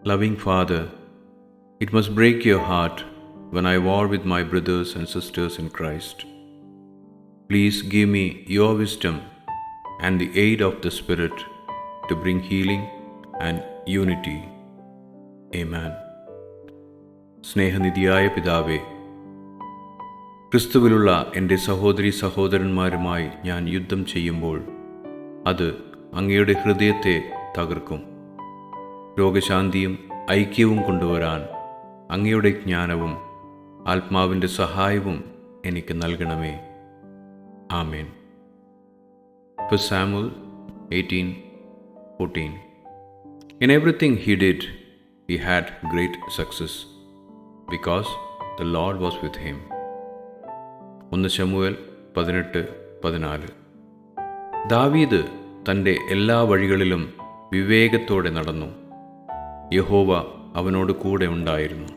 Loving Father, it must break your heart when I war with my brothers and sisters in Christ. Please give me your wisdom and the aid of the Spirit to bring healing and unity. Amen. സ്നേഹനിധിയായ പിതാവേ, ക്രിസ്തുവിലുള്ള എൻ്റെ സഹോദരീ സഹോദരന്മാരുമായി ഞാൻ യുദ്ധം ചെയ്യുമ്പോൾ അത് അങ്ങയുടെ ഹൃദയത്തെ തകർക്കും. രോഗശാന്തിയും ഐക്യവും കൊണ്ടുവരാൻ അങ്ങയുടെ ജ്ഞാനവും ആത്മാവിൻ്റെ സഹായവും എനിക്ക് നൽകണമേ. ആമേൻ. 1 Samuel 18:14. In everything he did, he had great success, because the Lord was with him. 1 ശമൂവേൽ 18:14. ദാവീദ് തൻ്റെ എല്ലാ വഴികളിലും വിവേകത്തോടെ നടന്നു. യഹോവ അവനോട് കൂടെ ഉണ്ടായിരുന്നു.